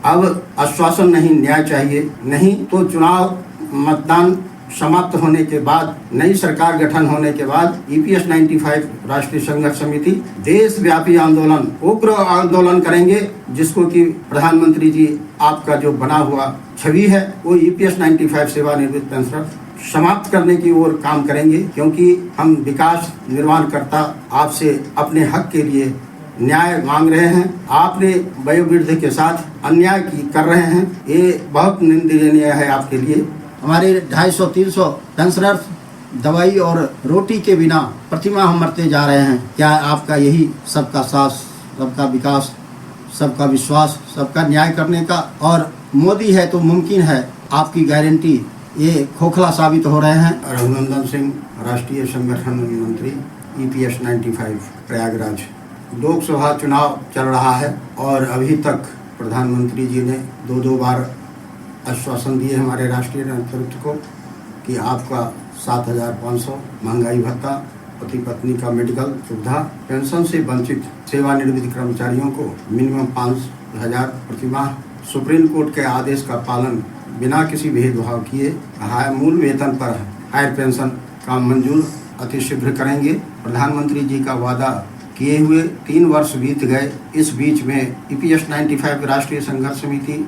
अब आश्वासन नहीं, न्याय चाहिए। नहीं तो चुनाव मतदान समाप्त होने के बाद, नई सरकार गठन होने के बाद EPS 95 राष्ट्रीय संघर्ष समिति देशव्यापी आंदोलन, उग्र आंदोलन करेंगे, जिसको कि प्रधानमंत्री जी आपका जो बना हुआ छवि है वो EPS 95 सेवानिवृत्त पेंशनर समाप्त करने की ओर काम करेंगे, क्योंकि हम विकास निर्माणकर्ता आपसे अपने हक के लिए न्याय मांग रहे हैं। आपने वयोवृद्ध के साथ अन्याय कर रहे हैं, ये बहुत निंदनीय है आपके लिए। हमारे 250-300 पेंशनर्स दवाई और रोटी के बिना प्रतिमाह मरते जा रहे हैं। क्या आपका यही सबका साथ, सबका विकास, सबका विश्वास, सबका न्याय करने का और मोदी है तो मुमकिन है आपकी गारंटी, ये खोखला साबित हो रहे हैं। रघुनंदन सिंह, राष्ट्रीय संगठन मंत्री, EPS 95 प्रयागराज। लोकसभा चुनाव चल रहा है और अभी तक प्रधानमंत्री जी ने दो बार आश्वासन दिए हमारे राष्ट्रीय नेतृत्व को कि आपका 7,500 महंगाई भत्ता, पति पत्नी का मेडिकल सुविधा, पेंशन से वंचित सेवानिवृत्त कर्मचारियों को मिनिमम 5,000 प्रतिमाह, सुप्रीम कोर्ट के आदेश का पालन बिना किसी भेदभाव किए मूल वेतन पर हायर पेंशन का मंजूर अतिशीघ्र करेंगे। प्रधानमंत्री जी का वादा किए हुए 3 वर्ष बीत गए। इस बीच में EPS 95 राष्ट्रीय संघर्ष समिति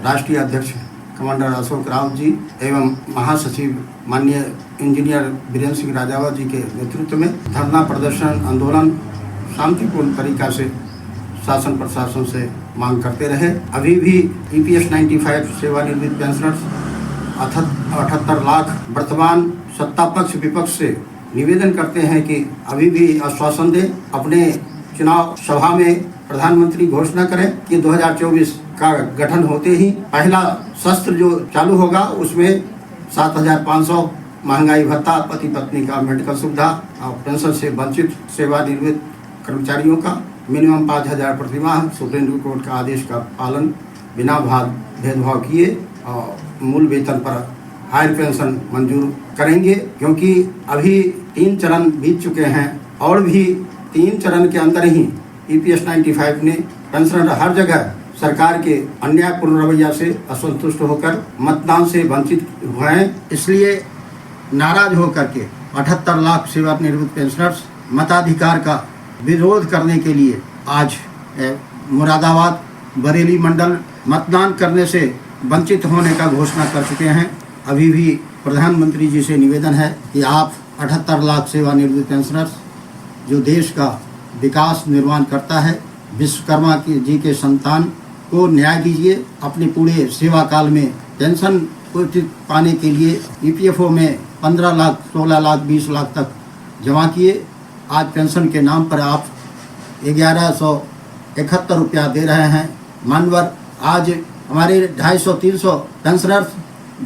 राष्ट्रीय अध्यक्ष कमांडर अशोक राउत जी एवं महासचिव माननीय इंजीनियर वीरेंद्र सिंह राजावत जी के नेतृत्व में धरना प्रदर्शन आंदोलन शांतिपूर्ण तरीका से शासन प्रशासन से मांग करते रहे। अभी भी EPS 95 सेवानिवृत्त पेंशनर्स 78 लाख वर्तमान सत्ता पक्ष विपक्ष से निवेदन करते हैं कि अभी भी आश्वासन दें। अपने चुनाव सभा में प्रधानमंत्री घोषणा करें कि 2024 का गठन होते ही पहला शस्त्र जो चालू होगा उसमें 7,500 महंगाई भत्ता, पति पत्नी का मेडिकल सुविधा और पेंशन से वंचित सेवानिवृत्त कर्मचारियों का मिनिमम 5,000 प्रतिमाह, सुप्रीम कोर्ट का आदेश का पालन बिना भेदभाव किए और मूल वेतन पर हायर पेंशन मंजूर करेंगे, क्योंकि अभी 3 चरण बीत चुके हैं और भी 3 चरण के अंदर ही EPS 95 ने पेंशनर हर जगह सरकार के अन्यायपूर्ण रवैया से असंतुष्ट होकर मतदान से वंचित हुए हैं। इसलिए नाराज होकर के 78 लाख सेवानिवृत्त पेंशनर्स मताधिकार का विरोध करने के लिए आज मुरादाबाद बरेली मंडल मतदान करने से वंचित होने का घोषणा कर चुके हैं। अभी भी प्रधानमंत्री जी से निवेदन है कि आप 78 लाख सेवानिवृत्त पेंशनर्स जो देश का विकास निर्माण करता है, विश्वकर्मा जी के संतान को न्याय दीजिए। अपने पूरे सेवा काल में पेंशन पाने के लिए EPFO में 15 लाख, 16 लाख, 20 लाख तक जमा किए। आज पेंशन के नाम पर आप 1171 रुपया दे रहे हैं। मानवर आज हमारे 250-300 पेंशनर्स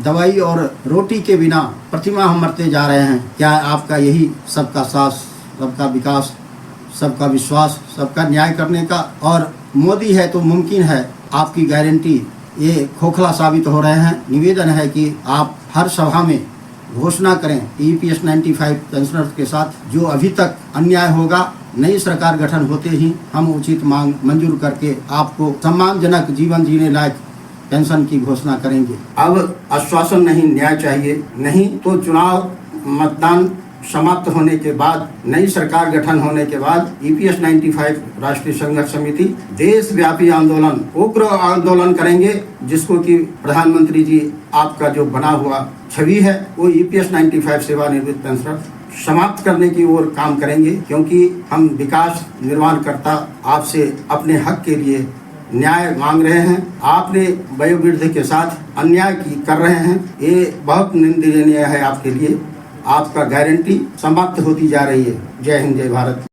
दवाई और रोटी के बिना प्रतिमाह मरते जा रहे हैं। क्या आपका यही सबका साथ, सबका विकास, सबका विश्वास, सबका न्याय करने का और मोदी है तो मुमकिन है आपकी गारंटी, ये खोखला साबित हो रहे हैं। निवेदन है कि आप हर सभा में घोषणा करें EPS 95 पेंशनर्स के साथ जो अभी तक अन्याय होगा, नई सरकार गठन होते ही हम उचित मांग मंजूर करके आपको सम्मानजनक जीवन जीने लायक पेंशन की घोषणा करेंगे। अब आश्वासन नहीं, न्याय चाहिए। नहीं तो चुनाव मतदान समाप्त होने के बाद, नई सरकार गठन होने के बाद EPS 95 राष्ट्रीय संघर्ष समिति देशव्यापी आंदोलन, उग्र आंदोलन करेंगे, जिसको कि प्रधानमंत्री जी आपका जो बना हुआ छवि है वो EPS 95 सेवानिवृत्त पेंशनर समाप्त करने की ओर काम करेंगे, क्योंकि हम विकास निर्माणकर्ता आपसे अपने हक के लिए न्याय मांग रहे हैं। आपने वयोवृद्ध के साथ अन्याय कर रहे हैं, ये बहुत निंदनीय है आपके लिए। आपका गारंटी समाप्त होती जा रही है। जय हिंद, जय भारत।